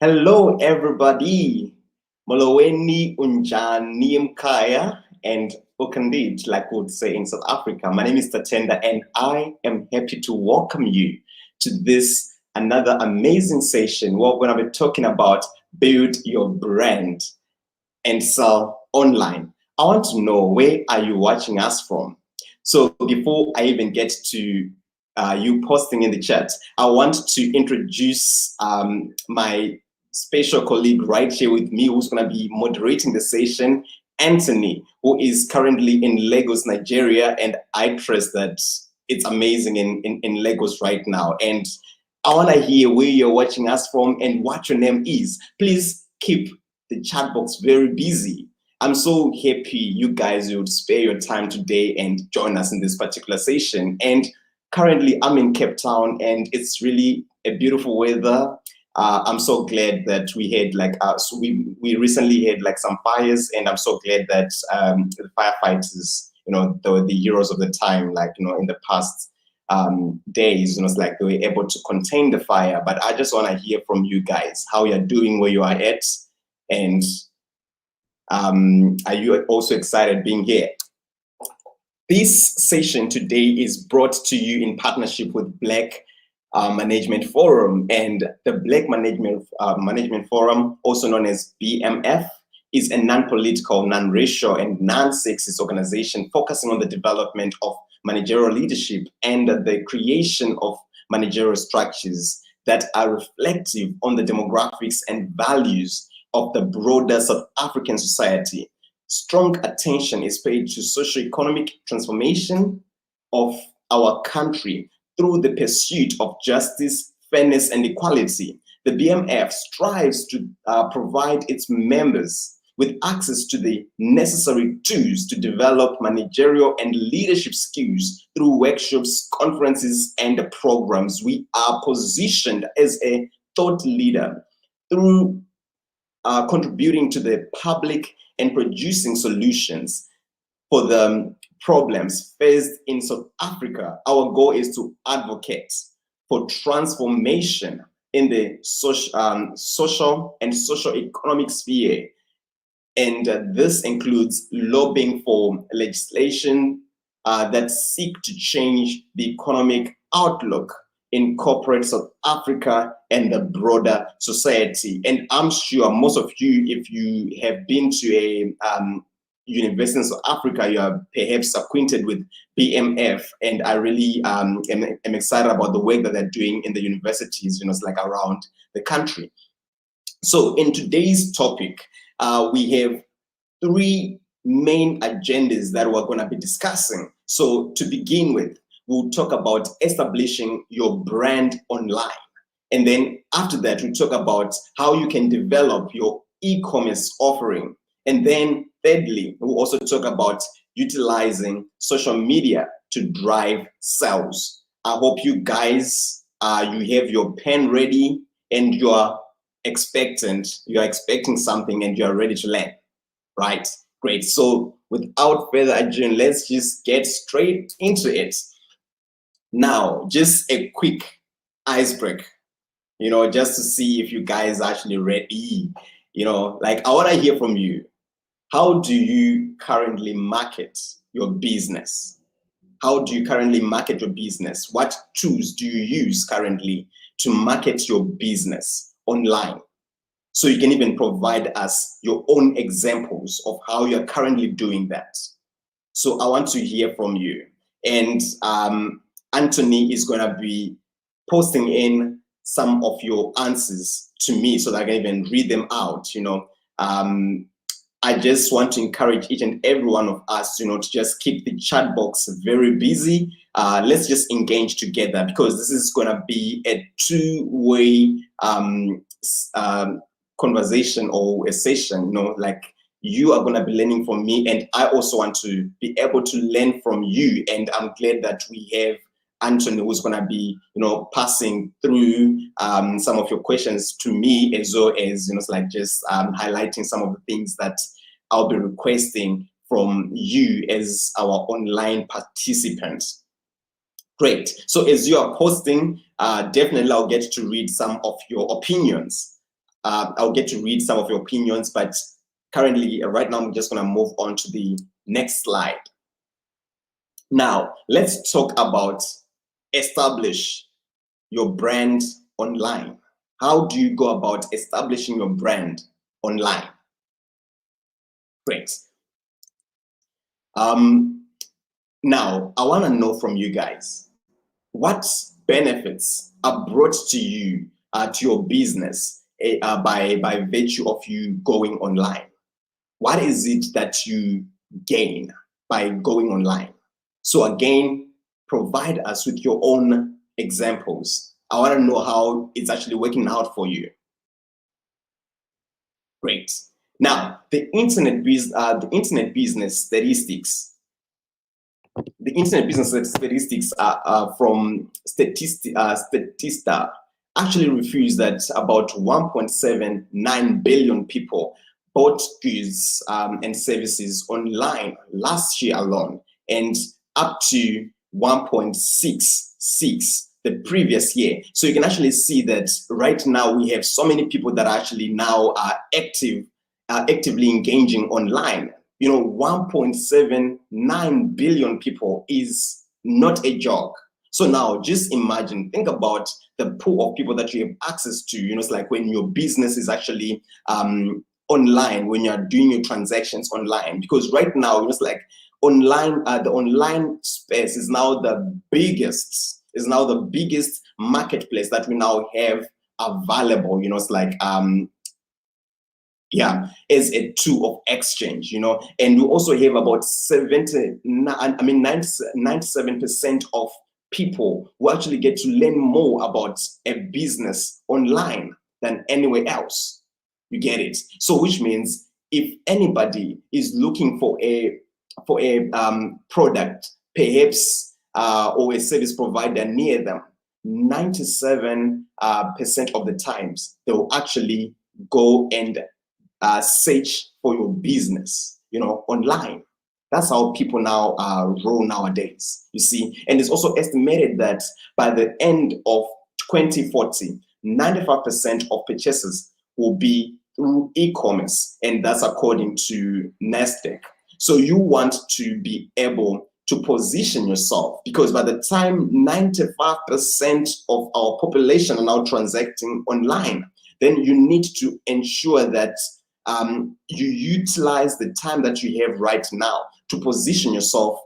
Hello, everybody. Moloweni unjani mkaya and ukandid, like we would say in South Africa. My name is Tatenda, and I am happy to welcome you to this another amazing session where we're going to be talking about build your brand and sell online. I want to know, where are you watching us from? So before I even get to you posting in the chat, I want to introduce my special colleague right here with me, who's going to be moderating the session, Anthony, who is currently in Lagos, Nigeria, and I trust that it's amazing in Lagos right now. And I want to hear where you're watching us from and what your name is. Please keep the chat box very busy. I'm so happy you guys would spare your time today and join us in this particular session. And currently I'm in Cape Town and it's really a beautiful weather. I'm so glad that we had so we recently had like some fires, and I'm so glad that the firefighters, the heroes of the time, in the past days, it's like they were able to contain the fire. But I just want to hear from you guys how you're doing, where you are at, and are you also excited being here? This session today is brought to you in partnership with Black Management Forum, and the Black Management Forum, also known as BMF, is a non-political, non-racial, and non-sexist organization focusing on the development of managerial leadership and the creation of managerial structures that are reflective on the demographics and values of the broader South African society. Strong attention is paid to socio-economic transformation of our country through the pursuit of justice, fairness, and equality. The BMF strives to provide its members with access to the necessary tools to develop managerial and leadership skills through workshops, conferences, and programs. We are positioned as a thought leader through contributing to the public and producing solutions for the problems faced in South Africa. Our goal is to advocate for transformation in the social and socio-economic sphere. And this includes lobbying for legislation that seek to change the economic outlook in corporate South Africa and the broader society. And I'm sure most of you, if you have been to a university in South Africa, you are perhaps acquainted with BMF. And I really am excited about the work that they're doing in the universities, around the country. So in today's topic, we have three main agendas that we're going to be discussing. So to begin with, we'll talk about establishing your brand online. And then after that, we'll talk about how you can develop your e-commerce offering. And then thirdly, we'll also talk about utilizing social media to drive sales. I hope you guys, you have your pen ready and you are expecting something and you are ready to learn, right? Great. So without further ado, let's just get straight into it. Now, just a quick icebreaker, just to see if you guys are actually ready. I want to hear from you. How do you currently market your business? How do you currently market your business? What tools do you use currently to market your business online? So you can even provide us your own examples of how you're currently doing that. So I want to hear from you. And Anthony is going to be posting in some of your answers to me so that I can even read them out. I just want to encourage each and every one of us, to just keep the chat box very busy. Let's just engage together, because this is going to be a two-way conversation or a session. You are going to be learning from me, and I also want to be able to learn from you. And I'm glad that we have Anthony, who's going to be, passing through some of your questions to me, as well as, highlighting some of the things that I'll be requesting from you as our online participants. Great. So as you are posting, definitely I'll get to read some of your opinions. I'll get to read some of your opinions, but currently, right now, I'm just going to move on to the next slide. Now, let's talk about establish your brand online. How do you go about establishing your brand online? Great. Now, I want to know from you guys, what benefits are brought to you, to your business, by virtue of you going online? What is it that you gain by going online? So again, provide us with your own examples. I want to know how it's actually working out for you. Great. Now, the internet business statistics. The internet business statistics are from Statista actually refuse that about 1.79 billion people bought goods and services online last year alone, and up to 1.66 the previous year. So you can actually see that right now we have so many people that actually now are actively engaging online. 1.79 billion people is not a joke. So now just imagine, think about the pool of people that you have access to. It's like when your business is actually online, when you're doing your transactions online, because right now it's like online, the online space is now the biggest marketplace that we now have available. It's like as a tool of exchange, and we also have about 97% of people who actually get to learn more about a business online than anywhere else. You get it? So which means if anybody is looking for a product, perhaps, or a service provider near them, 97% of the times they will actually go and search for your business, online. That's how people now roll nowadays, you see. And it's also estimated that by the end of 2040, 95% of purchases will be through e-commerce, and that's according to NASDAQ. So you want to be able to position yourself, because by the time 95% of our population are now transacting online, then you need to ensure that you utilize the time that you have right now to position yourself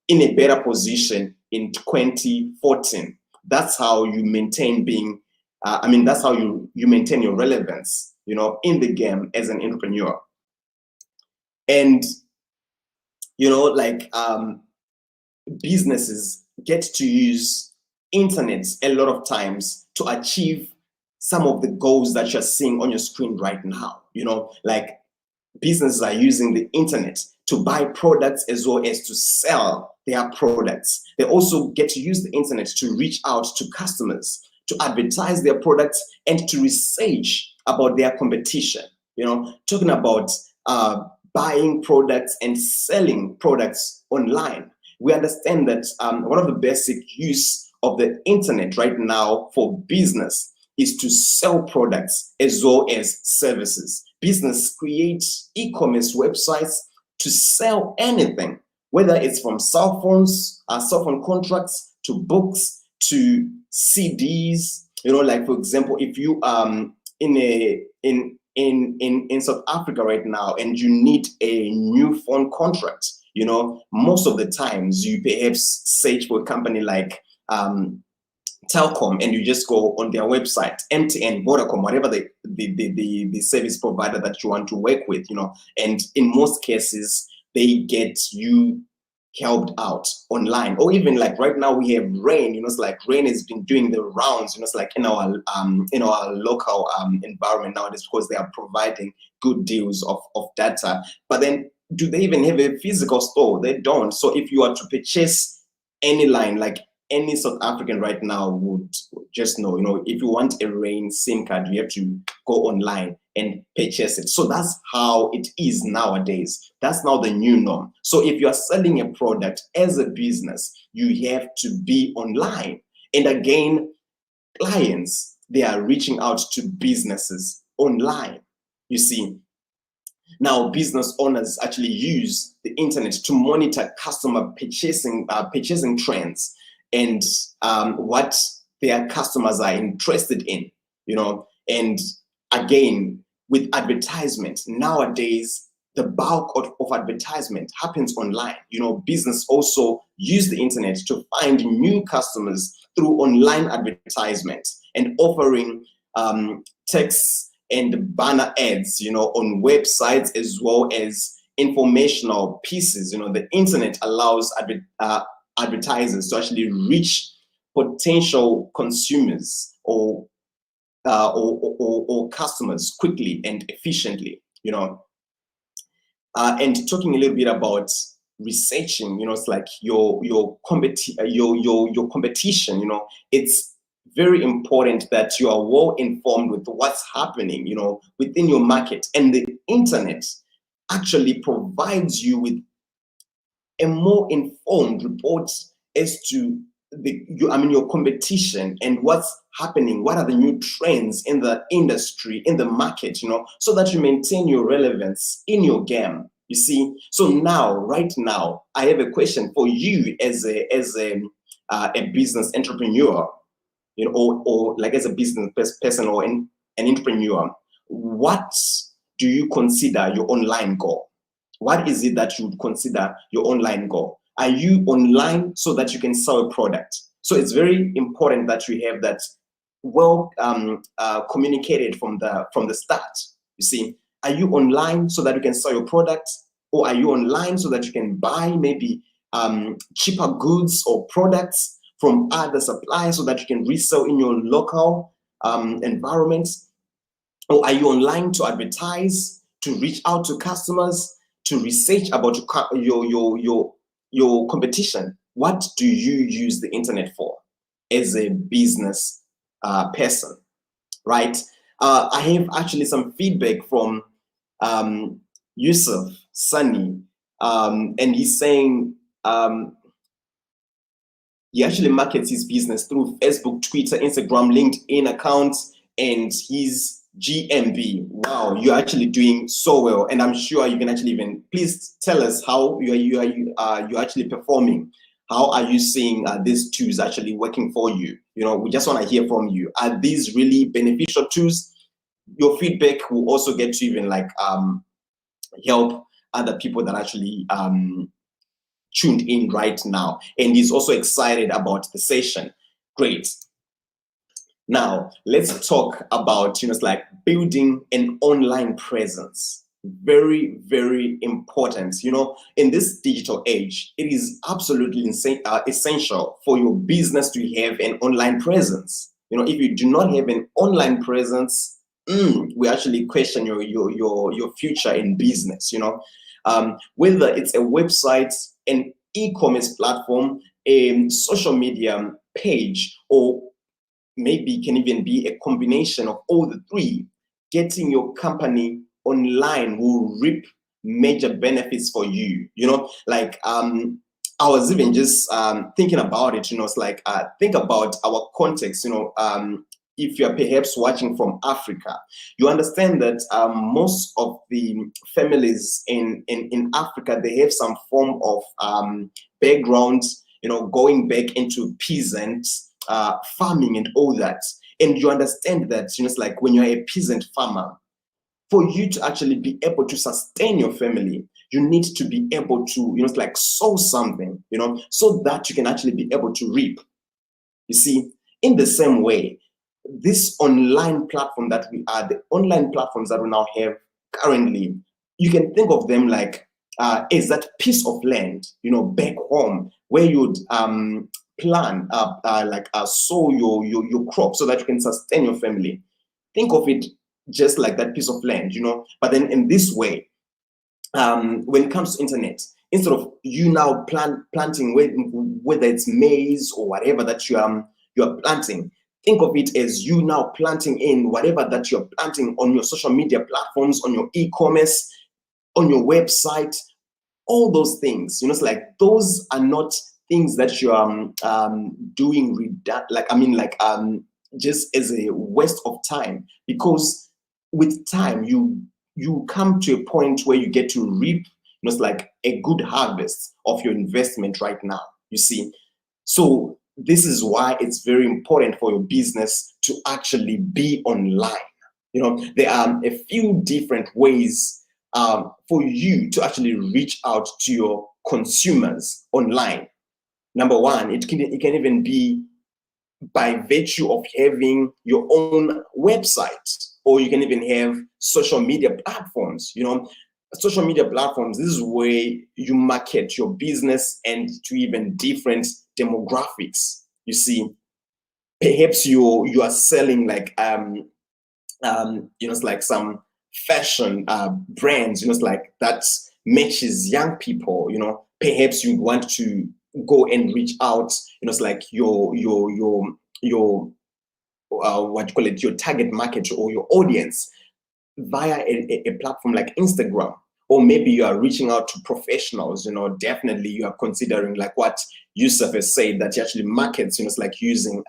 in a better position in 2014. That's how you maintain that's how you maintain your relevance, in the game as an entrepreneur. And, businesses get to use internet a lot of times to achieve some of the goals that you're seeing on your screen right now. Like businesses are using the internet to buy products as well as to sell their products. They also get to use the internet to reach out to customers, to advertise their products, and to research about their competition. Talking about buying products and selling products online. We understand that one of the basic use of the internet right now for business is to sell products as well as services. Business creates e-commerce websites to sell anything, whether it's from cell phones, cell phone contracts, to books, to CDs. Like for example, if you in South Africa right now and you need a new phone contract, most of the times you perhaps search for a company like Telkom, and you just go on their website, MTN, Vodacom, whatever the service provider that you want to work with, and in most cases they get you helped out online. Or even like right now we have Rain, it's like Rain has been doing the rounds, it's like in our local environment nowadays, because they are providing good deals of data. But then do they even have a physical store? They don't. So if you are to purchase any line, like any South African right now would just know, if you want a Rain SIM card, you have to go online and purchase it. So that's how it is nowadays. That's now the new norm. So if you are selling a product as a business, you have to be online. And again, clients, they are reaching out to businesses online. You see, now business owners actually use the internet to monitor customer purchasing trends and what their customers are interested in, and again, with advertisement nowadays, the bulk of advertisement happens online. Business also use the internet to find new customers through online advertisement and offering text and banner ads, on websites, as well as informational pieces. The internet allows advertisers to actually reach potential consumers or customers quickly and efficiently. And talking a little bit about researching, it's like your competition. It's very important that you are well informed with what's happening, within your market. And the internet actually provides you with a more informed report as to your competition and what's happening, what are the new trends in the industry, in the market, so that you maintain your relevance in your game. You see, so right now, I have a question for you as a business entrepreneur, or like as a business person or an entrepreneur. What do you consider your online goal? What is it that you would consider your online goal? Are you online so that you can sell a product? So it's very important that you have that well communicated from the start. You see, are you online so that you can sell your product, or are you online so that you can buy maybe cheaper goods or products from other suppliers so that you can resell in your local environment? Or are you online to advertise, to reach out to customers, to research about your competition? What do you use the internet for as a business person, right? I have actually some feedback from Yusuf Sunny, and he's saying he actually markets his business through Facebook, Twitter, Instagram, LinkedIn accounts, and his GMB. Wow, you're actually doing so well, and I'm sure you can actually even please tell us how you're actually performing. How are you seeing these tools actually working for you? We just want to hear from you. Are these really beneficial tools? Your feedback will also get to even like help other people that actually tuned in right now, and he's also excited about the session. Great. Now, let's talk about, it's like building an online presence. Very, very important. In this digital age, it is absolutely essential for your business to have an online presence. If you do not have an online presence, we actually question your future in business. Whether it's a website, an e-commerce platform, a social media page, or maybe can even be a combination of all the three, getting your company online will reap major benefits for you. Like I was even just thinking about it. It's like think about our context. If you're perhaps watching from Africa, you understand that most of the families in Africa, they have some form of background, going back into peasant farming and all that. And you understand that, it's like when you're a peasant farmer, for you to actually be able to sustain your family, you need to be able to, it's like sow something, so that you can actually be able to reap. You see, in the same way, this online platform that the online platforms that we now have currently, you can think of them like is that piece of land, back home, where you'd plant, sow your crop so that you can sustain your family. Think of it just like that piece of land, but then in this way, when it comes to internet, instead of you now planting, whether it's maize or whatever that you're planting, think of it as you now planting in whatever that you're planting on your social media platforms, on your e-commerce, on your website, all those things. It's like those are not things that you are doing just as a waste of time, because with time, you come to a point where you get to reap, it's like a good harvest of your investment right now, you see. So this is why it's very important for your business to actually be online. There are a few different ways for you to actually reach out to your consumers online. Number one, it can even be by virtue of having your own website, or you can even have social media platforms. Social media platforms, this is where you market your business and to even different demographics. You see, perhaps you are selling like it's like some fashion brands, it's like that matches young people. Perhaps you want to go and reach out, it's like your what you call it, your target market or your audience via a platform like Instagram. Or maybe you are reaching out to professionals. Definitely you are considering, like what Yusuf has said, that you actually markets, it's like using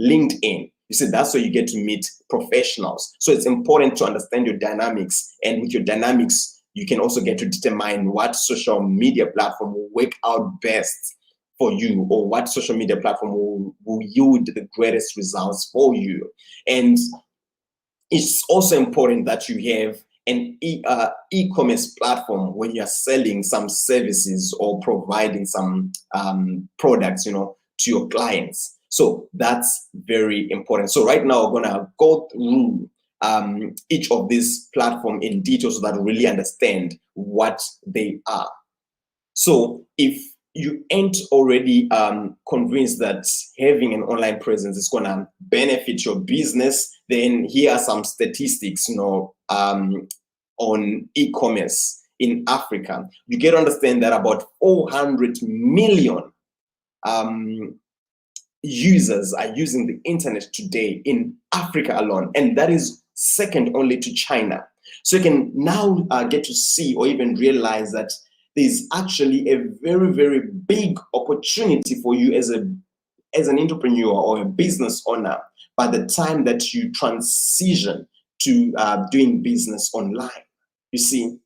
LinkedIn. You see, that's where you get to meet professionals. So it's important to understand your dynamics, and with your dynamics, you can also get to determine what social media platform will work out best for you, or what social media platform will yield the greatest results for you. And it's also important that you have an e-commerce platform when you're selling some services or providing some products, to your clients. So that's very important. So right now we're gonna go through each of these platforms in detail so that we really understand what they are. So if you ain't already convinced that having an online presence is gonna benefit your business, then here are some statistics, on e-commerce in Africa. You get to understand that about 400 million users are using the internet today in Africa alone, and that is second only to China. So you can now get to see or even realize that there's actually a very, very big opportunity for you as an entrepreneur or a business owner by the time that you transition to doing business online. You see,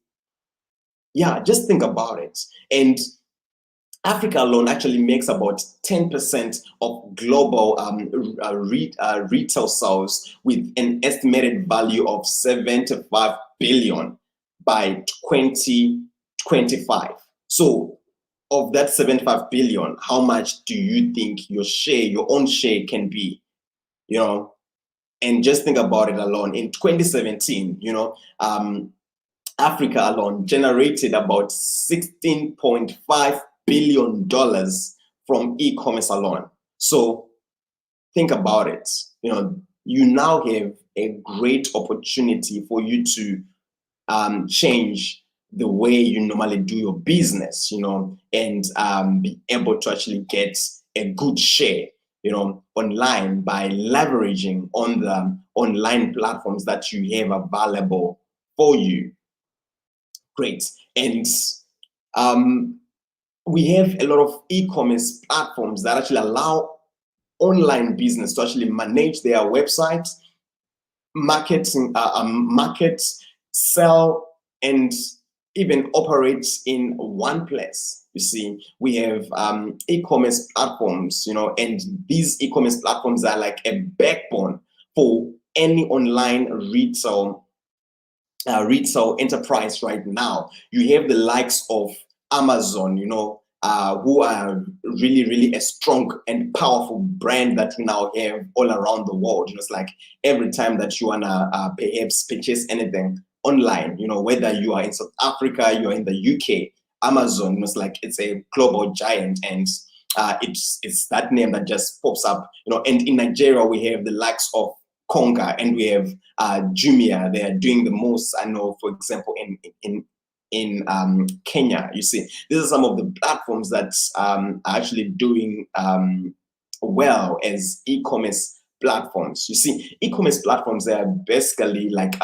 yeah, just think about it. And Africa alone actually makes about 10% of global retail sales, with an estimated value of 75 billion by 2025. So of that 75 billion, how much do you think your own share can be? And just think about it alone. In 2017, Africa alone generated about $16.5 billion from e-commerce alone. So think about it. You now have a great opportunity for you to change the way you normally do your business, and be able to actually get a good share, online by leveraging on the online platforms that you have available for you. Great. And we have a lot of e-commerce platforms that actually allow online business to actually manage their websites, market, sell, and even operate in one place. You see, we have e-commerce platforms, and these e-commerce platforms are like a backbone for any online retail enterprise right now. You have the likes of Amazon, who are really, really a strong and powerful brand that we now have all around the world. It's like every time that you wanna perhaps purchase anything online, whether you are in South Africa, you're in the UK, Amazon, it's a global giant, and it's that name that just pops up, and in Nigeria we have the likes of Konga, and we have Jumia. They are doing the most. I know, for example, in Kenya. You see, these are some of the platforms that are actually doing well as e-commerce platforms. You see, e-commerce platforms, they are basically like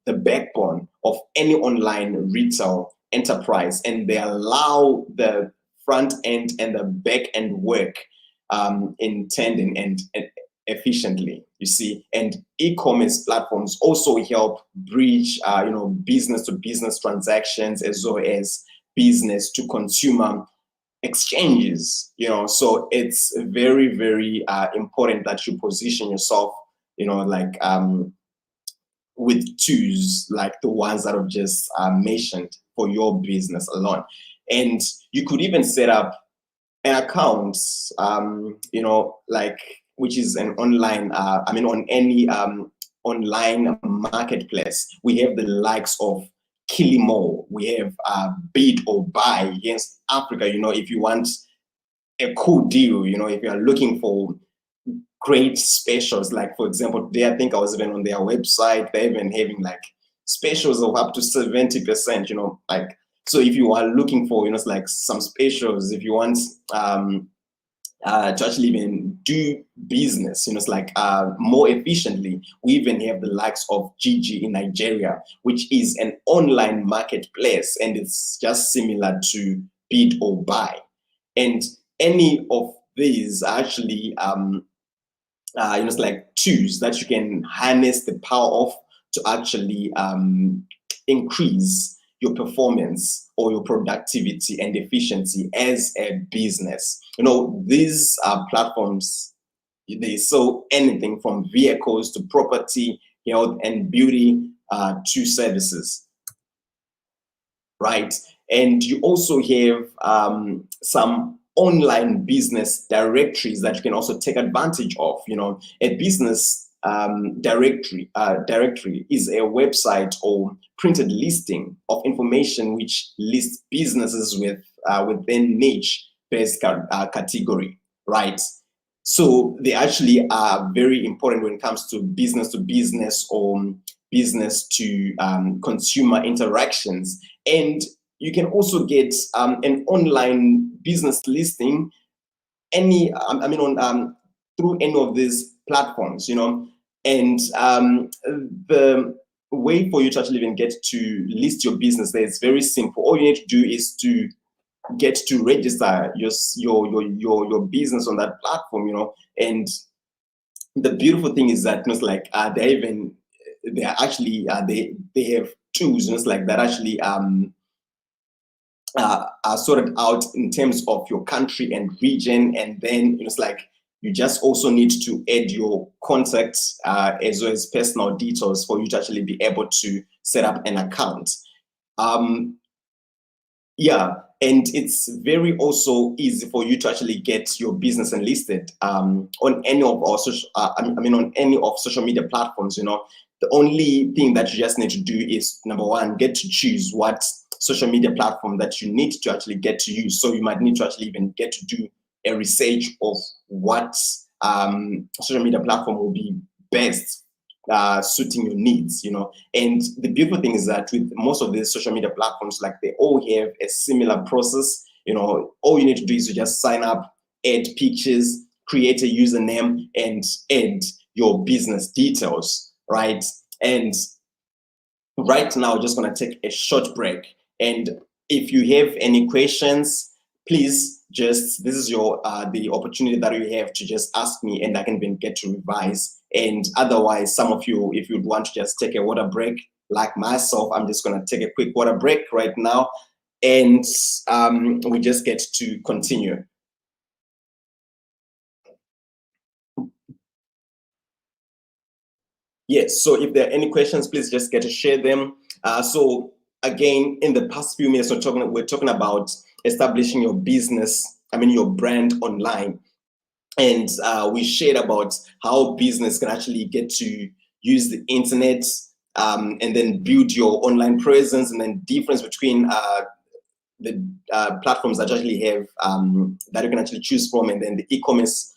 the backbone of any online retail enterprise, and they allow the front end and the back end work in tandem, and efficiently, you see. And e-commerce platforms also help bridge business to business transactions, as well as business to consumer exchanges, so it's very, very important that you position yourself, like with tools like the ones that I've just mentioned for your business alone. And you could even set up an account, like, which is an online, on any online marketplace. We have the likes of Kilimo, we have Bid or Buy. Yes, Africa, if you want a cool deal, if you are looking for great specials, like for example, today I think I was even on their website, they're even having like specials of up to 70%, like, so if you are looking for, like some specials, if you want to actually even do business, it's like more efficiently, we even have the likes of Gigi in Nigeria, which is an online marketplace, and it's just similar to Bid or Buy. And any of these are actually it's like tools that you can harness the power of to actually increase your performance or your productivity and efficiency as a business. These platforms, they sell anything from vehicles to property, health and beauty to services, right? And you also have some online business directories that you can also take advantage of. A business directory is a website or printed listing of information which lists businesses within niche based category, right? So they actually are very important when it comes to business or business to consumer interactions. And you can also get an online business listing through any of these platforms, and the way for you to actually even get to list your business there is very simple. All you need to do is to get to register your business on that platform, and the beautiful thing is that they have tools, like that actually are sorted out in terms of your country and region, and then it's like you just also need to add your contacts as well as personal details for you to actually be able to set up an account. And it's very also easy for you to actually get your business enlisted on any of our on any of social media platforms. The only thing that you just need to do is, number one, get to choose what social media platform that you need to actually get to use. So you might need to actually even get to do a research of what social media platform will be best suiting your needs, And the beautiful thing is that with most of these social media platforms, like, they all have a similar process. All you need to do is to just sign up, add pictures, create a username, and add your business details, right? And right now, just going to take a short break. And if you have any questions, please this is your the opportunity that you have to just ask me, and I can even get to revise. And otherwise, some of you, if you'd want to just take a water break, like myself, I'm just going to take a quick water break right now, and we just get to continue. Yes, so if there are any questions, please just get to share them. So again, in the past few minutes, we're talking about establishing your business, your brand online. And we shared about how business can actually get to use the internet and then build your online presence, and then difference between the platforms that you actually have that you can actually choose from, and then the e-commerce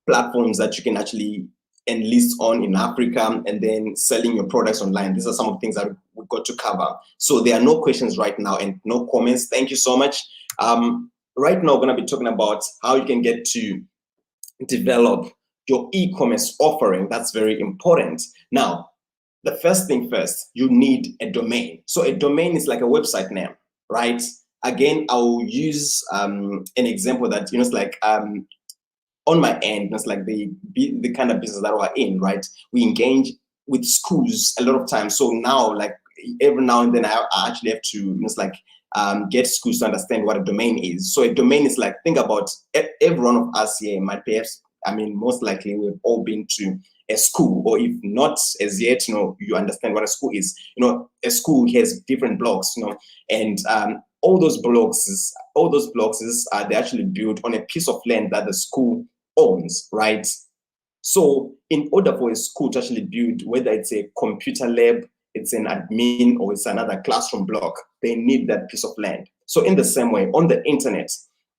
platforms that you can actually enlist on in Africa, and then selling your products online. These are some of the things that we've got to cover. So there are no questions right now and no comments. Thank you so much. Right now, we're going to be talking about how you can get to develop your e-commerce offering. That's very important. Now, the first thing first, you need a domain. So a domain is like a website name, right? Again, I'll use an example that, it's like on my end, it's like the kind of business that we're in, right? We engage with schools a lot of times. So now, like every now and then, I actually have to, it's like get schools to understand what a domain is. So a domain is like, think about every one of us here might perhaps, I mean, most likely we've all been to a school, or if not as yet, you understand what a school is. A school has different blocks, and all those blocks they're actually built on a piece of land that the school owns, right? So in order for a school to actually build, whether it's a computer lab, it's an admin, or it's another classroom block, they need that piece of land. So in the same way, on the internet,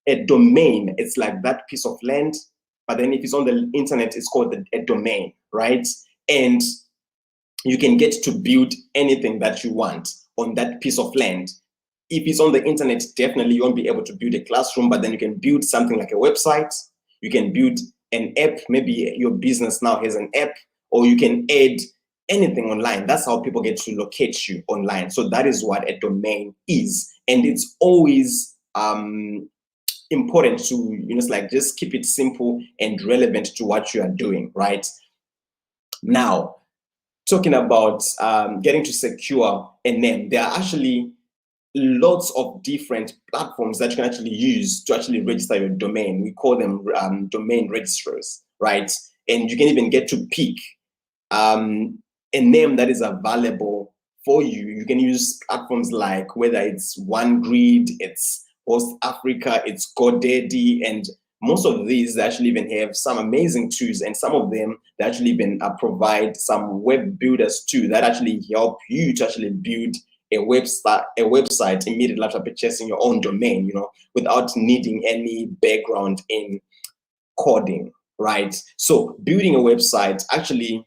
a domain, it's like that piece of land, but then if it's on the internet, it's called a domain, right? And you can get to build anything that you want on that piece of land. If it's on the internet, definitely you won't be able to build a classroom, but then you can build something like a website. You can build an app. Maybe your business now has an app, or you can add anything online. That's how people get to locate you online. So that is what a domain is. And it's always important to, it's like just keep it simple and relevant to what you are doing, right? Now, talking about getting to secure a name, there are actually lots of different platforms that you can actually use to actually register your domain. We call them domain registrars, right? And you can even get to pick a name that is available for you. You can use platforms like, whether it's OneGrid, it's Host Africa, it's GoDaddy, and most of these they actually even have some amazing tools, and some of them they actually even provide some web builders too that actually help you to actually build a website immediately after purchasing your own domain, without needing any background in coding, right? So building a website actually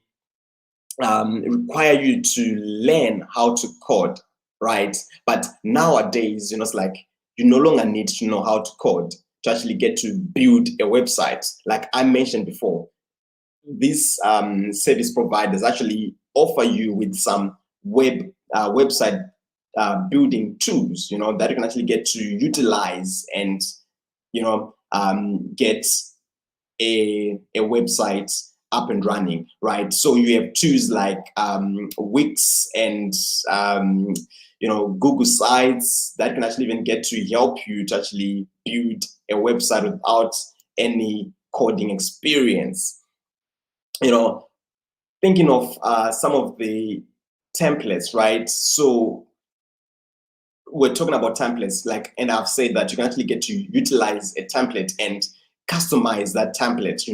require you to learn how to code, right? But nowadays, it's like you no longer need to know how to code to actually get to build a website. Like I mentioned before, these service providers actually offer you with some website building tools, that you can actually get to utilize and, get a website up and running, right? So you have tools like Wix and Google Sites that can actually even get to help you to actually build a website without any coding experience. Thinking of some of the templates, right? So we're talking about templates, like, and I've said that you can actually get to utilize a template and customize that template,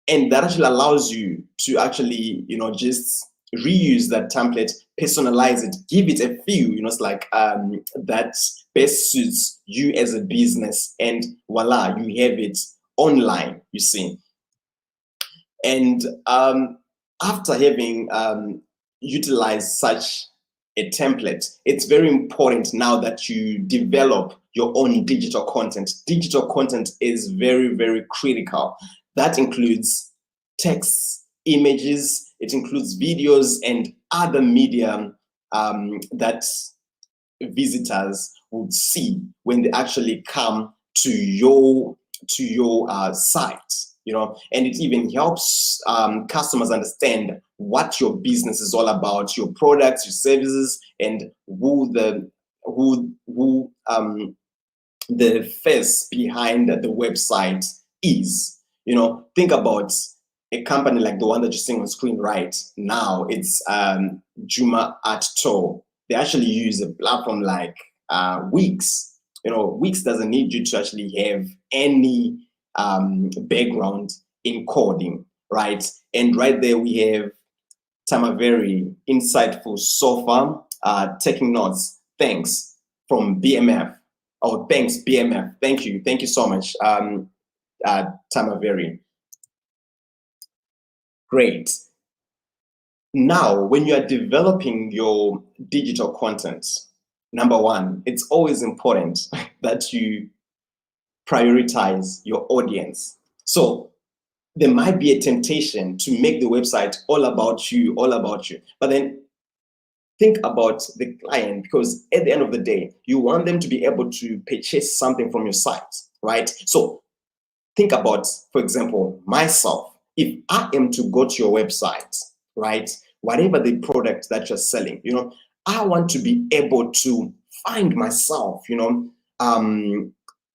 and that actually allows you to actually, just reuse that template, personalize it, give it a feel, it's like that best suits you as a business, and voila, you have it online, you see. And after having utilized such a template, it's very important now that you develop your own digital content. Digital content is very, very critical. That includes text, images, it includes videos and other media that visitors would see when they actually come to your site, and it even helps customers understand what your business is all about, your products, your services, and who the face behind the website is. Think about a company like the one that you're seeing on screen right now. It's Juma Art Tour. They actually use a platform like Wix. Wix doesn't need you to actually have any background in coding, right? And right there we have Tamaveri, insightful so far, taking notes. Thanks from BMF. Oh, thanks BMF. Thank you so much, Tamaveri. Great. Now, when you are developing your digital content, number one, it's always important that you prioritize your audience. So there might be a temptation to make the website all about you. But then think about the client, because at the end of the day, you want them to be able to purchase something from your site, right? So think about, for example, myself. If I am to go to your website, right, whatever the product that you're selling, I want to be able to find myself,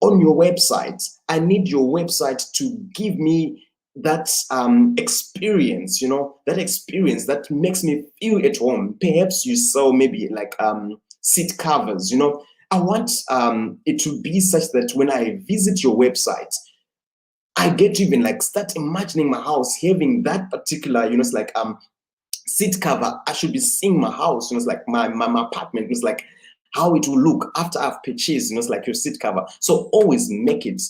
on your website. I need your website to give me that experience, that experience that makes me feel at home. Perhaps you sell maybe like seat covers, I want it to be such that when I visit your website, I get to even like start imagining my house having that particular, it's like seat cover. I should be seeing my house, it's like my apartment, it's like how it will look after I've purchased, it's like your seat cover. So always make it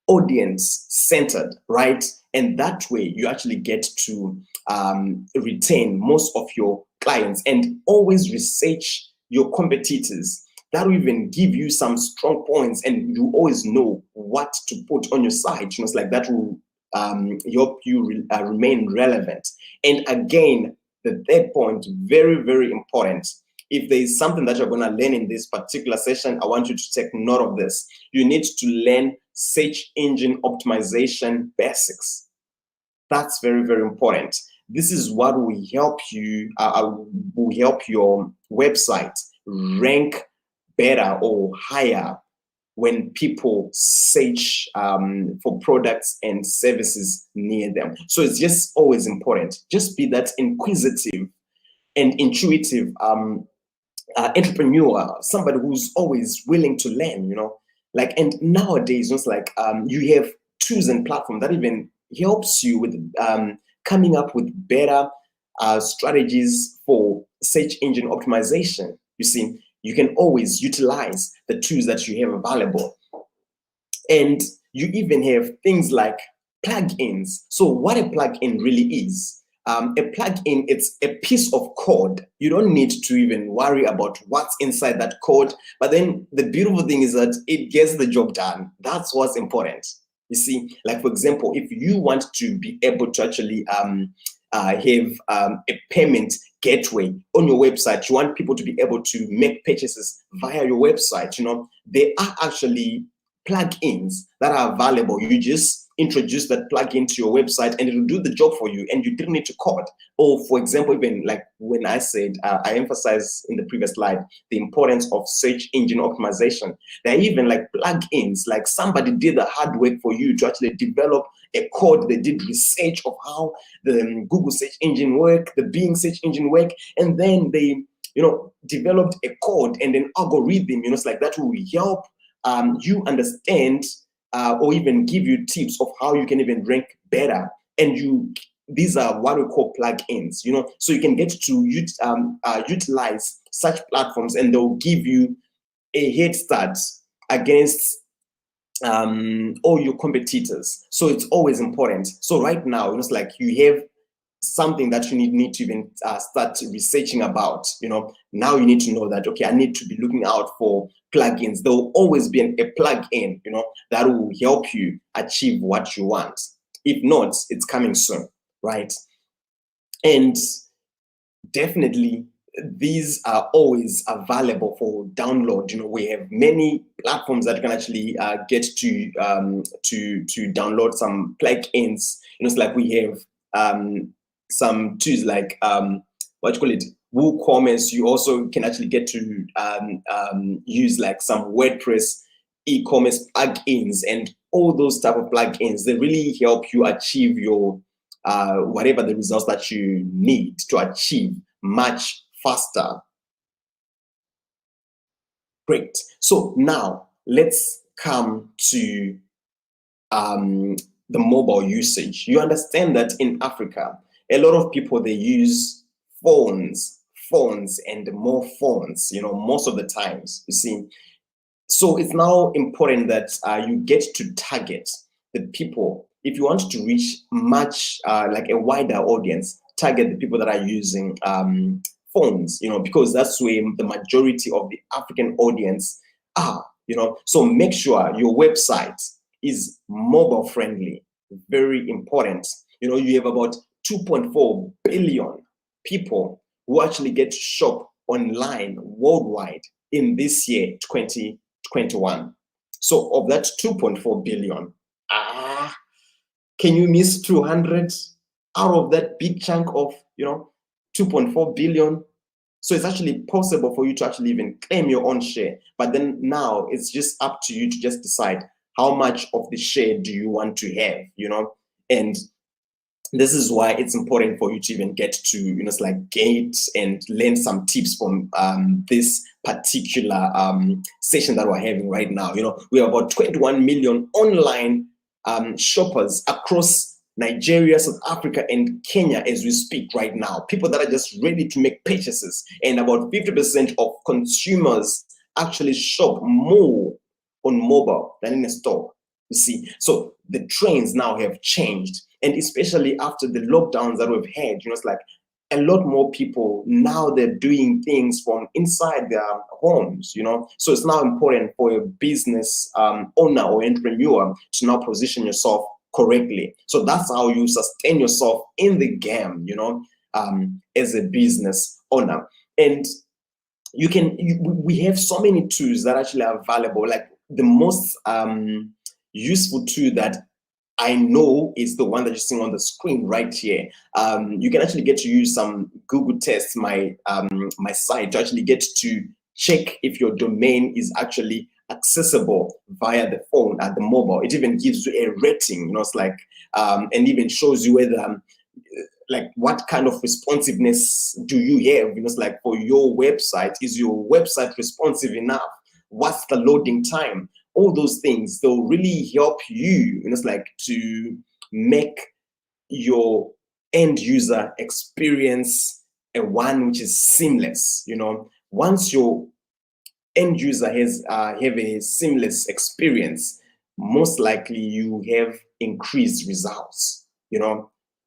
audience centered, right? And that way you actually get to retain most of your clients, and always research your competitors. That will even give you some strong points, and you always know what to put on your site. It's like that will help you remain relevant. And again, the third point, very, very important. If there is something that you're going to learn in this particular session, I want you to take note of this. You need to learn search engine optimization basics. That's very, very important. This is what will help you, will help your website rank better or higher when people search for products and services near them. So it's just always important. Just be that inquisitive and intuitive entrepreneur, somebody who's always willing to learn, and nowadays it's like you have tools and platforms that even helps you with coming up with better strategies for search engine optimization. You see, you can always utilize the tools that you have available. And you even have things like plugins. So what a plugin really is, a plugin, it's a piece of code. You don't need to even worry about what's inside that code. But then the beautiful thing is that it gets the job done. That's what's important. You see, like for example, if you want to be able to actually have a payment gateway on your website, you want people to be able to make purchases via your website, there are actually plugins that are available. You just introduce that plugin to your website and it will do the job for you, and you didn't need to code. Or for example, even like when I said, I emphasized in the previous slide, the importance of search engine optimization. There are even like plugins, like somebody did the hard work for you to actually develop a code. They did research of how the Google search engine work, the Bing search engine work, and then they, developed a code and an algorithm, it's like that will help you understand or even give you tips of how you can even rank better. And these are what we call plugins, so you can get to utilize such platforms, and they'll give you a head start against all your competitors. So it's always important. So right now, it's like you have something that you need to even start researching about. Now you need to know that, okay, I need to be looking out for plugins. There will always be a plugin, that will help you achieve what you want. If not, it's coming soon, right? And definitely these are always available for download. We have many platforms that you can actually get to download some plugins. It's like we have some tools like what you call it, WooCommerce. You also can actually get to use like some WordPress e-commerce plugins, and all those type of plugins. They really help you achieve your whatever the results that you need to achieve much faster. Great. So now let's come to the mobile usage. You understand that in Africa, a lot of people, they use phones and more phones, most of the times, you see. So it's now important that you get to target the people. If you want to reach much like a wider audience, target the people that are using phones, because that's where the majority of the African audience are, So make sure your website is mobile friendly. Very important. You have about 2.4 billion people who actually get to shop online worldwide in this year, 2021. So of that 2.4 billion, can you miss 200 out of that big chunk of 2.4 billion? So it's actually possible for you to actually even claim your own share. But then now it's just up to you to just decide how much of the share do you want to have, and this is why it's important for you to even get to, it's like gate and learn some tips from this particular session that we're having right now. We have about 21 million online shoppers across Nigeria, South Africa, and Kenya as we speak right now. People that are just ready to make purchases. And about 50% of consumers actually shop more on mobile than in a store. You see, so the trends now have changed. And especially after the lockdowns that we've had, it's like a lot more people now they're doing things from inside their homes, So it's now important for a business owner or entrepreneur to now position yourself correctly. So that's how you sustain yourself in the game, as a business owner. And we have so many tools that actually are valuable. Like the most useful tool that I know is the one that you're seeing on the screen right here. You can actually get to use some Google tests, my site, to actually get to check if your domain is actually accessible via the phone at the mobile. It even gives you a rating, it's like, and even shows you whether, like, what kind of responsiveness do you have? It's like for your website, is your website responsive enough? What's the loading time? All those things, they'll really help you, it's like to make your end user experience a one which is seamless. Once your end user has have a seamless experience, most likely you have increased results.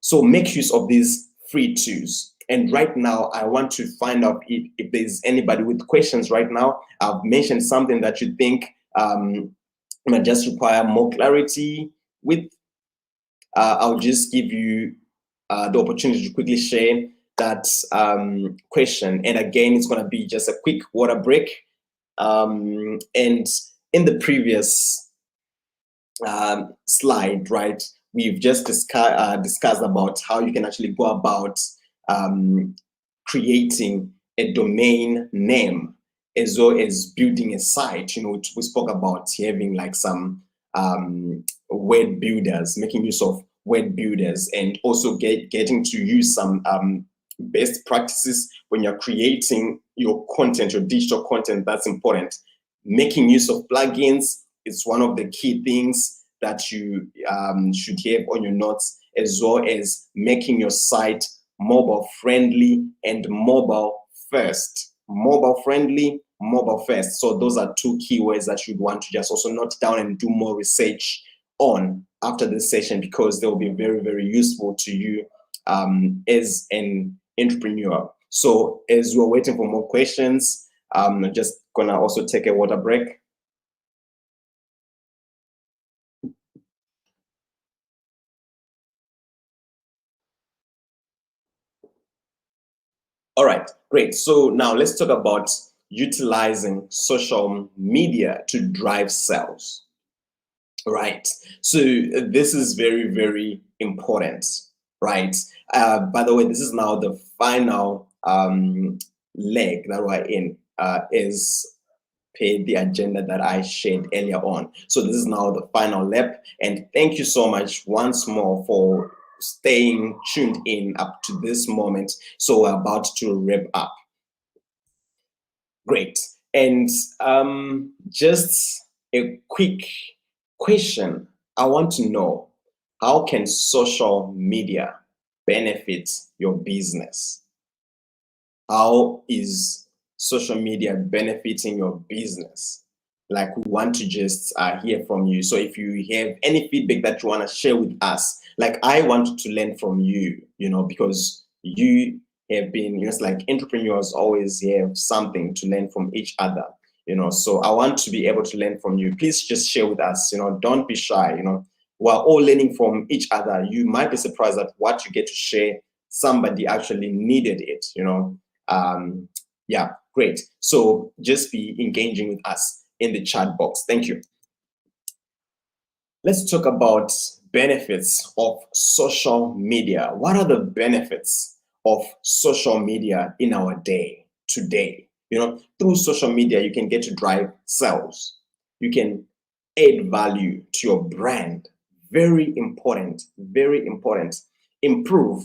So make use of these free tools. And right now, I want to find out if there's anybody with questions right now. I've mentioned something that you think might just require more clarity with. I'll just give you the opportunity to quickly share that question. And again, it's going to be just a quick water break. And in the previous slide, right, we've just discussed about how you can actually go about creating a domain name as well as building a site. We spoke about having like some web builders, making use of web builders, and also getting to use some best practices when you're creating your content, your digital content. That's important. Making use of plugins is one of the key things that you should have on your notes, as well as making your site mobile friendly and mobile first. Mobile friendly, mobile first. So those are two keywords that you'd want to just also note down and do more research on after this session, because they'll be very, very useful to you as an entrepreneur. So as we're waiting for more questions, I'm just gonna also take a water break. All right, great. So now let's talk about utilizing social media to drive sales. Right. So this is very, very important, right? By the way, this is now the final leg that we're in, is per the agenda that I shared earlier on. So this is now the final lap. And thank you so much once more for staying tuned in up to this moment. So we're about to wrap up. Great. And just a quick question. I want to know, how can social media benefit your business? How is social media benefiting your business? Like, we want to just hear from you. So if you have any feedback that you want to share with us, like, I want to learn from you, because you have been, it's like entrepreneurs always have something to learn from each other, so I want to be able to learn from you. Please just share with us, don't be shy, we're all learning from each other. You might be surprised at what you get to share. Somebody actually needed it, yeah, great. So just be engaging with us in the chat box. Thank you. Let's talk about benefits of social media. What are the benefits of social media in our day today? Through social media, you can get to drive sales. You can add value to your brand. Very important, very important. Improve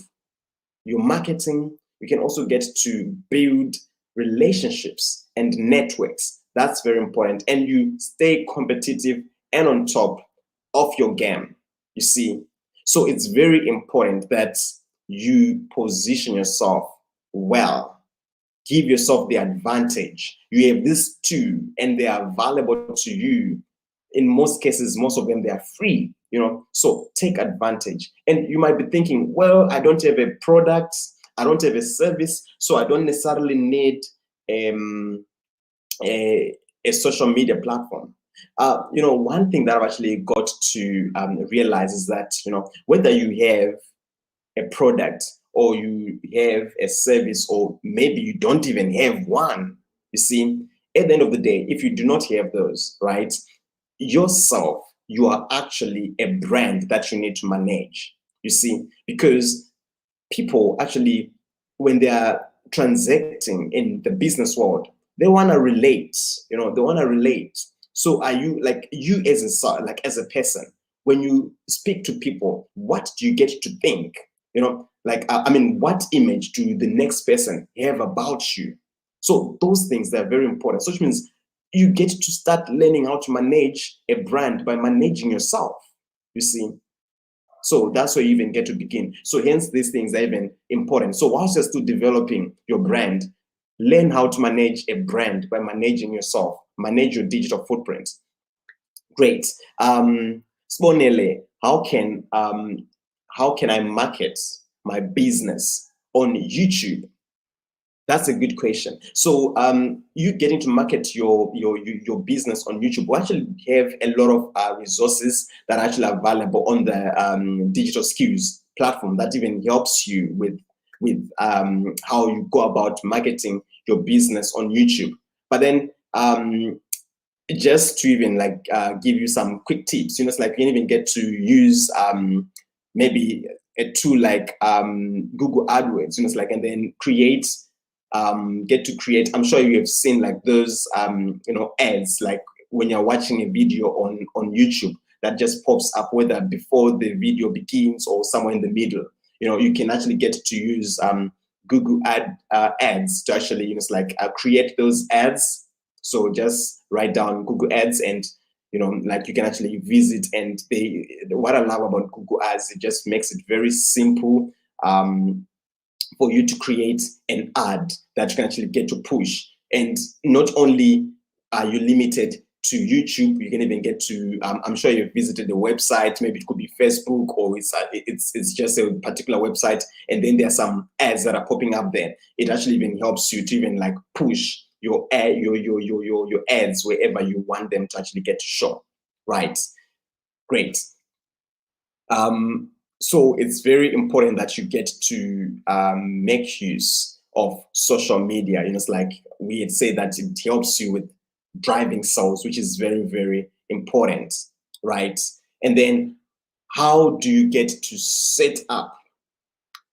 your marketing. You can also get to build relationships and networks. That's very important. And you stay competitive and on top of your game, you see. So it's very important that you position yourself well, give yourself the advantage. You have these two and they are valuable to you. In most cases, most of them, they are free, so take advantage. And you might be thinking, well, I don't have a product, I don't have a service, so I don't necessarily need a social media platform. One thing that I've actually got to realize is that, whether you have a product or you have a service, or maybe you don't even have one, you see, at the end of the day, if you do not have those, right, yourself, you are actually a brand that you need to manage, you see, because people actually, when they are transacting in the business world, they want to relate, they want to relate. So are you, like, you as as a person, when you speak to people, what do you get to think? What image do the next person have about you? So those things, they're very important. So which means you get to start learning how to manage a brand by managing yourself, you see. So that's where you even get to begin. So hence these things are even important. So whilst you're still developing your brand, learn how to manage a brand by managing yourself, manage your digital footprint. Great. Sponele, how can I market my business on YouTube? That's a good question. So you getting to market your business on YouTube. We actually have a lot of resources that are actually available on the digital skills platform that even helps you with how you go about marketing your business on YouTube. But then just to even give you some quick tips, it's like you can even get to use maybe a tool like Google AdWords, it's like, and then get to create. I'm sure you have seen like those ads, like when you're watching a video on YouTube that just pops up, whether before the video begins or somewhere in the middle. You can actually get to use Google ads to actually create those ads. So just write down Google ads, and you can actually visit. And what I love about Google ads, it just makes it very simple for you to create an ad that you can actually get to push. And not only are you limited to YouTube, you can even get to, I'm sure you've visited the website, maybe it could be Facebook, or it's just a particular website, and then there are some ads that are popping up there. It actually even helps you to even push your ads wherever you want them to actually get to show, right? Great. So it's very important that you get to make use of social media. It's like we had said that it helps you with driving sales, which is very, very important, right? And then how do you get to set up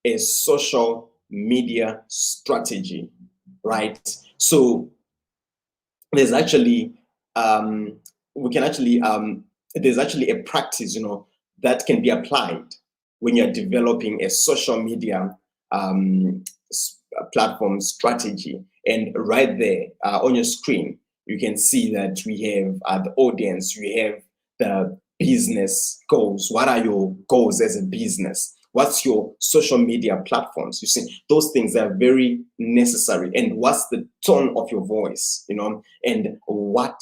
a social media strategy, right? So there's actually there's actually a practice, that can be applied when you're developing a social media platform strategy. And right there on your screen, you can see that we have the audience, we have the business goals. What are your goals as a business? What's your social media platforms? You see, those things are very necessary. And what's the tone of your voice, and what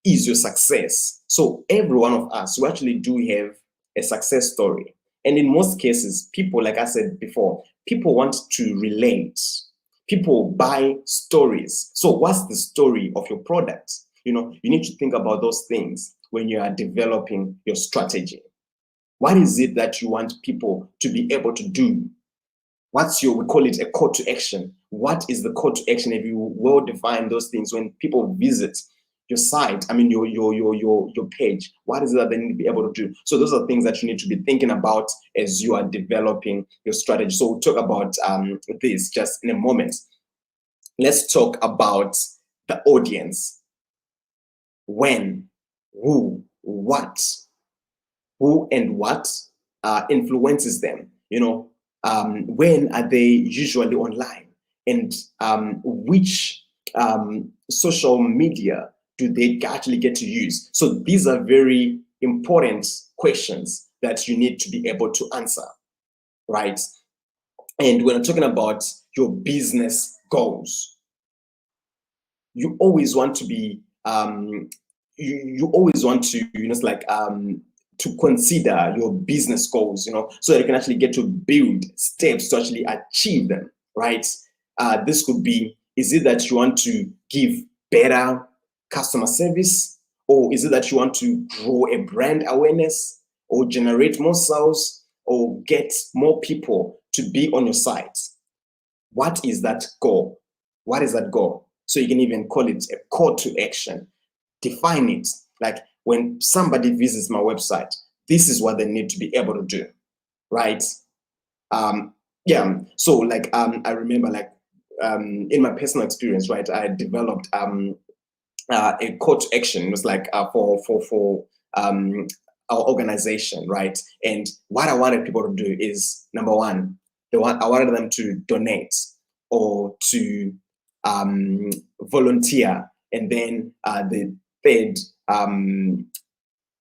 is your success? So every one of us, we actually do have a success story. And in most cases, people, like I said before, people want to relate. People buy stories. So what's the story of your product? You need to think about those things when you are developing your strategy. What is it that you want people to be able to do? We call it a call to action. What is the call to action? If you will define those things, when people visit your site, I mean your page, what is it that they need to be able to do? So those are things that you need to be thinking about as you are developing your strategy. So we'll talk about this just in a moment. Let's talk about the audience. When, who, what, who and what influences them. When are they usually online, and which social media do they actually get to use? So these are very important questions that you need to be able to answer, right? And when I'm talking about your business goals, you always want to be you always want to it's like to consider your business goals, so that you can actually get to build steps to actually achieve them, right? This could be, is it that you want to give better customer service, or is it that you want to grow a brand awareness, or generate more sales, or get more people to be on your site? What is that goal? What is that goal? So you can even call it a call to action. Define it. Like, when somebody visits my website, this is what they need to be able to do, right? Yeah. So like I remember, like in my personal experience, right, I developed a call to action. It was like for our organization, right? And what I wanted people to do is, number one, I wanted them to donate or to volunteer, and then the third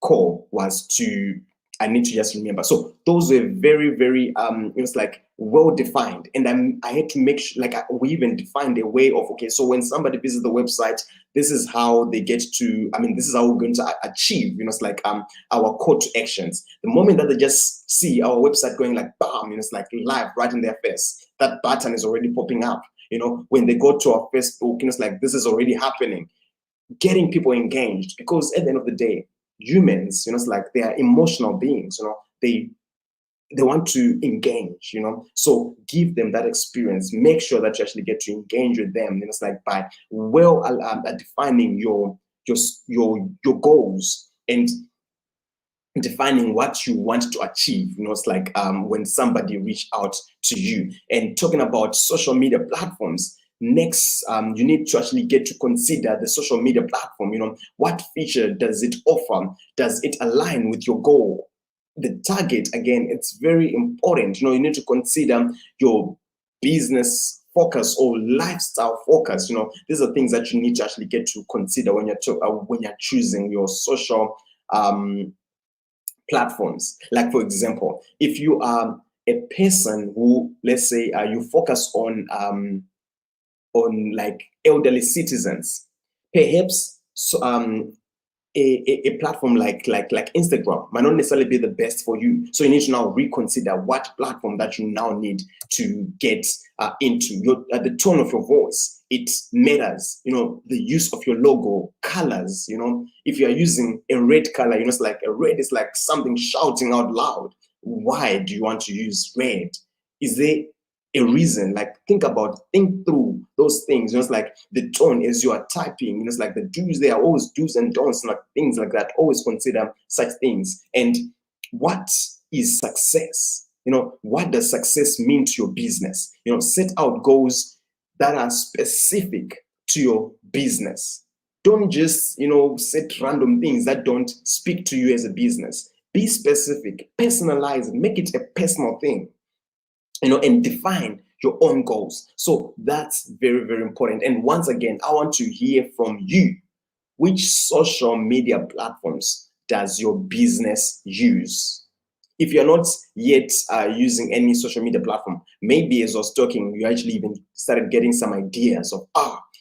call was to, I need to just remember. So those were very, very it was like well defined, and I had to make sure, like, we even defined a way of, okay, so when somebody visits the website, this is how they get to, I mean, this is how we're going to achieve, it's like our call to actions. The moment that they just see our website going like bam, it's like live right in their face, that button is already popping up. When they go to our Facebook, it's like this is already happening. Getting people engaged, because at the end of the day, humans, it's like they are emotional beings. They want to engage. So give them that experience. Make sure that you actually get to engage with them. It's like by defining your goals and defining what you want to achieve. It's like when somebody reach out to you. And talking about social media platforms, next, you need to actually get to consider the social media platform. What feature does it offer? Does it align with your goal? The target, again, it's very important. You need to consider your business focus or lifestyle focus. These are things that you need to actually get to consider when you're choosing your social platforms. Like, for example, if you are a person who, let's say, you focus on like elderly citizens, perhaps a platform like Instagram might not necessarily be the best for you. So you need to now reconsider what platform that you now need to get into. The tone of your voice, it matters. The use of your logo, colors. If you are using a red color, it's like a red is like something shouting out loud. Why do you want to use red? Is there a reason? Like, think through those things. It's like the tone as you are typing. It's like the do's, there are always do's and don'ts, like things like that. Always consider such things. And what is success? What does success mean to your business? Set out goals that are specific to your business. Don't just set random things that don't speak to you as a business. Be specific, personalize it, make it a personal thing. And define your own goals. So that's very, very important. And once again, I want to hear from you. Which social media platforms does your business use? If you're not yet using any social media platform, maybe as I was talking, you actually even started getting some ideas of,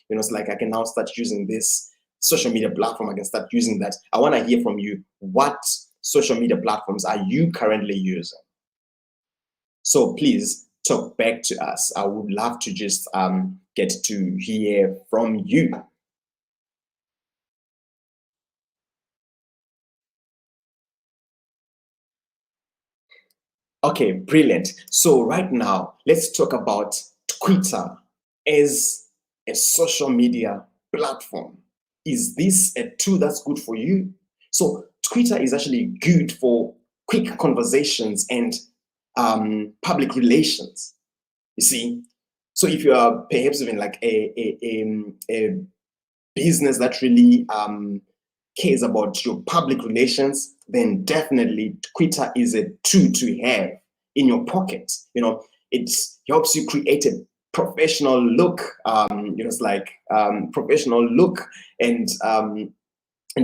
it's like I can now start using this social media platform. I can start using that. I want to hear from you. What social media platforms are you currently using? So please talk back to us. I would love to just get to hear from you. Okay, brilliant. So right now, let's talk about Twitter as a social media platform. is this a tool that's good for you? So Twitter is actually good for quick conversations and public relations. You see, so if you are perhaps even like a business that really cares about your public relations, then definitely Twitter is a tool to have in your pocket. You know, it helps you create a professional look. You know, it's like professional look, and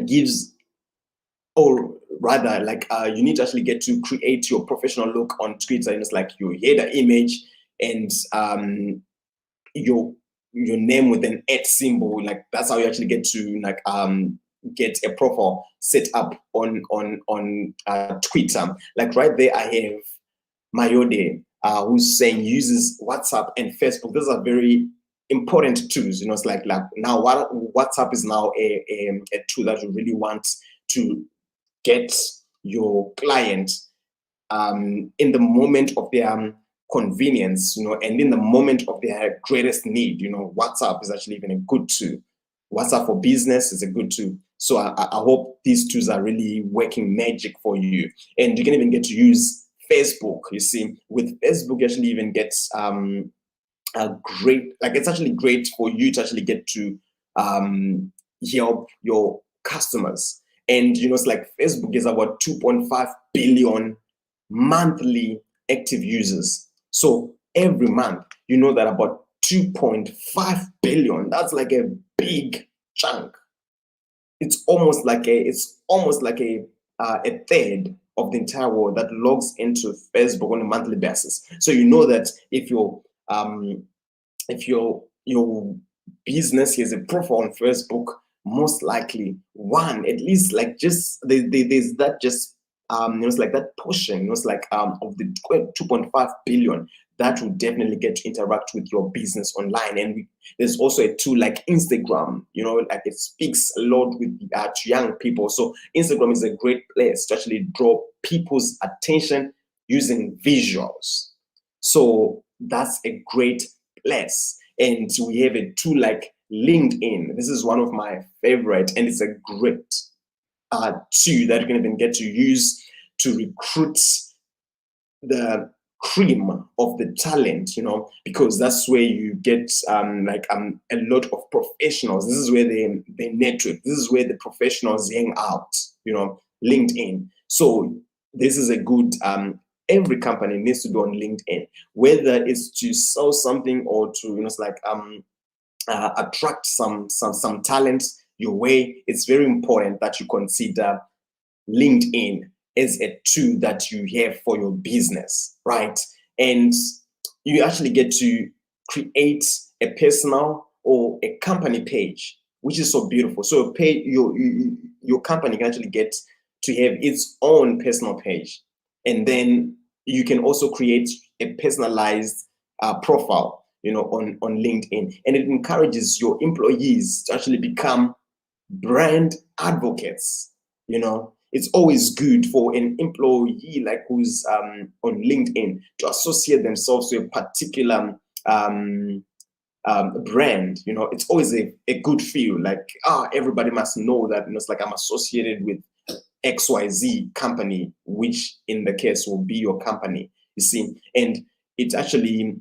gives, or rather, like you need to actually get to create your professional look on Twitter. And it's like you hear the image and your name with an @ symbol. Like that's how you actually get to like get a profile set up on Twitter. Like right there, I have Mayode, who's saying uses WhatsApp and Facebook. Those are very important tools. You know, it's like now WhatsApp is now a tool that you really want to get your client in the moment of their convenience, you know, and in the moment of their greatest need. You know, WhatsApp is actually even a good tool. WhatsApp for business is a good tool. So I hope these tools are really working magic for you. And you can even get to use Facebook. You see, with Facebook, you actually even get a great, like it's actually great for you to actually get to help your customers. And you know, it's like Facebook is about 2.5 billion monthly active users. So every month, you know that about 2.5 billion, that's like a big chunk. It's almost like a third of the entire world that logs into Facebook on a monthly basis. So you know that if your business has a profile on Facebook, most likely one, at least like just there's that just it's like that portion, it's like of the 2.5 billion that will definitely get to interact with your business online. And there's also a tool like Instagram, you know, like it speaks a lot with to young people. So Instagram is a great place to actually draw people's attention using visuals. So that's a great place. And we have a tool like LinkedIn. This is one of my favorite, and it's a great tool that you can even get to use to recruit the cream of the talent, you know, because that's where you get a lot of professionals. This is where they network. This is where the professionals hang out, you know, LinkedIn. So this is a good every company needs to be on LinkedIn, whether it's to sell something or to, you know, it's like attract some talent your way. It's very important that you consider LinkedIn as a tool that you have for your business, right? And you actually get to create a personal or a company page, which is so beautiful. So your company can actually get to have its own personal page, and then you can also create a personalized profile, you know, on LinkedIn, and it encourages your employees to actually become brand advocates. You know, it's always good for an employee like who's on LinkedIn to associate themselves to a particular brand. You know, it's always a good feel like, everybody must know that, you know, it's like I'm associated with XYZ company, which in the case will be your company, you see. And it's actually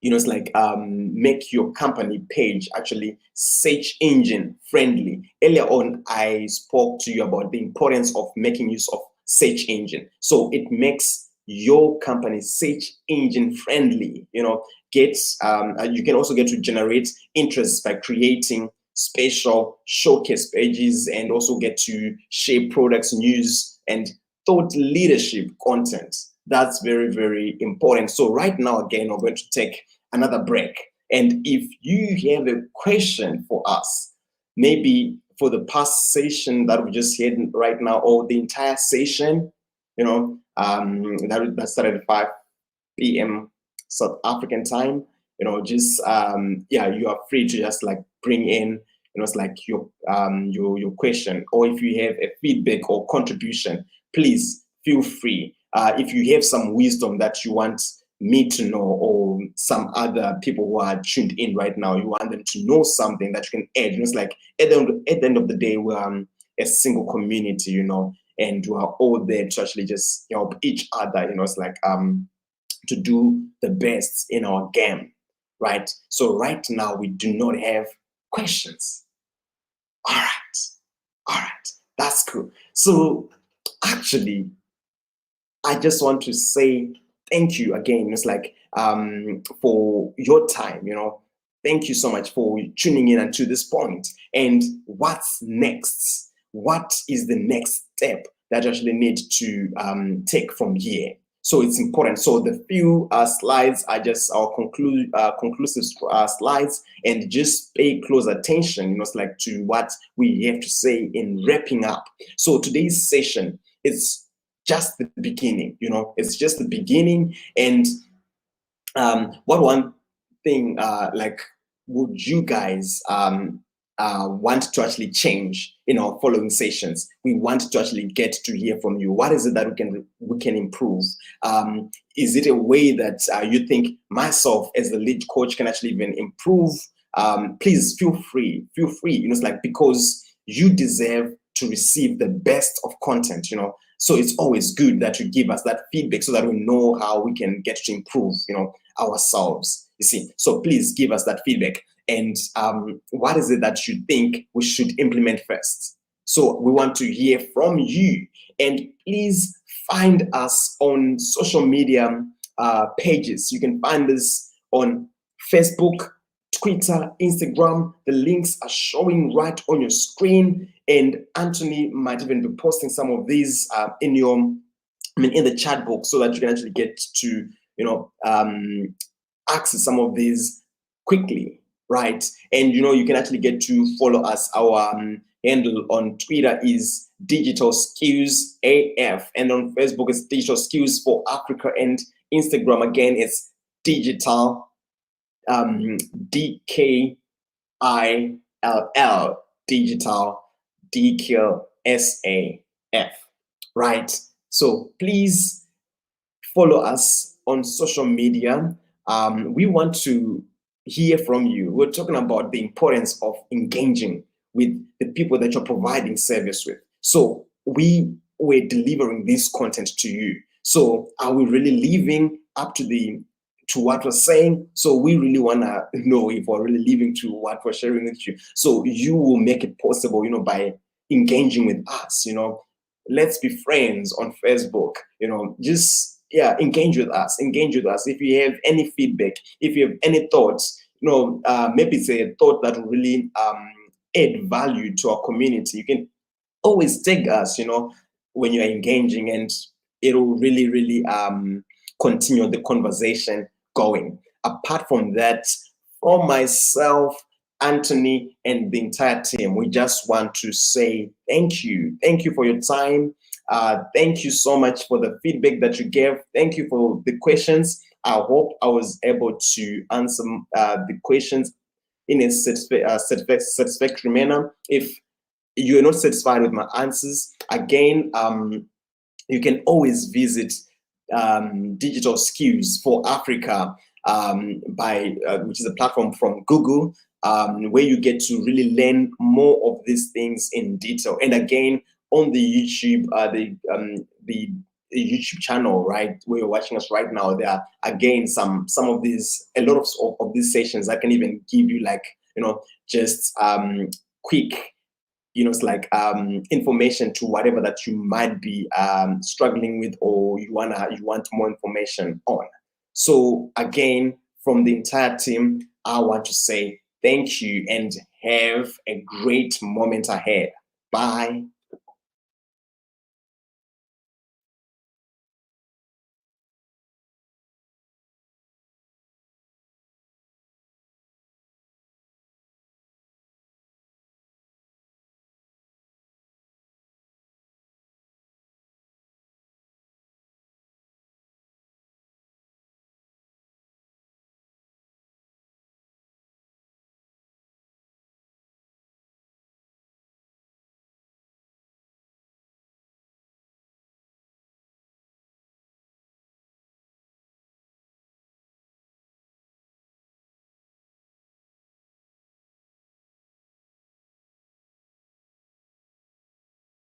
you know, it's like make your company page actually search engine friendly. Earlier on, I spoke to you about the importance of making use of search engine. So it makes your company search engine friendly. You know, you can also get to generate interest by creating special showcase pages, and also get to share products, news, and thought leadership content. That's very, very important. So right now, again, we're going to take another break. And if you have a question for us, maybe for the past session that we just had right now, or the entire session, you know, that started at 5 p.m. South African time, you know, just you are free to just like bring in, you know, it's like your question, or if you have a feedback or contribution, please feel free. If you have some wisdom that you want me to know, or some other people who are tuned in right now, you want them to know something that you can add. It's like at the end of the day, we're a single community, and we are all there to actually just help each other. It's like to do the best in our game, right? So right now we do not have questions. All right, that's cool. So actually, I just want to say thank you again. It's like for your time, Thank you so much for tuning in until this point. And what's next? What is the next step that you actually need to take from here? So it's important. So the few slides are just our conclusive slides, and just pay close attention, it's like to what we have to say in wrapping up. So today's session is just the beginning, it's just the beginning. And what one thing like would you guys want to actually change in our following sessions? We want to actually get to hear from you. What is it that we can improve? Is it a way that you think myself as the lead coach can actually even improve? Please feel free. It's like, because you deserve to receive the best of content, So it's always good that you give us that feedback so that we know how we can get to improve, ourselves, you see. So please give us that feedback. And what is it that you think we should implement first? So we want to hear from you. And please find us on social media pages. You can find us on Facebook, Twitter, Instagram. The links are showing right on your screen. And Anthony might even be posting some of these in the chat box, so that you can actually get to, access some of these quickly, right? And you can actually get to follow us. Our handle on Twitter is Digital Skills AF, and on Facebook it's Digital Skills for Africa, and Instagram again it's Digital DKILL, Digital DKSAF, right? So please follow us on social media. We want to hear from you. We're talking about the importance of engaging with the people that you're providing service with. So we're delivering this content to you. So are we really living up to what we're saying? So we really want to know if we're really living to what we're sharing with you. So you will make it possible, by engaging with us. Let's be friends on Facebook. Just engage with us. If you have any feedback, if you have any thoughts, maybe it's a thought that will really add value to our community, you can always tag us, when you're engaging, and it'll really, really continue the conversation going. Apart from that, for myself, Anthony, and the entire team, we just want to say thank you. Thank you for your time. Thank you so much for the feedback that you gave. Thank you for the questions. I hope I was able to answer the questions in a satisfactory manner. If you're not satisfied with my answers, again, you can always visit Digital Skills for Africa which is a platform from Google, where you get to really learn more of these things in detail. And again, on the YouTube, the YouTube channel, right, where you're watching us right now, there are again some of these, a lot of these sessions I can even give you, like, just quick, it's like information to whatever that you might be struggling with, or you want more information on. So again, from the entire team, I want to say thank you and have a great moment ahead. Bye.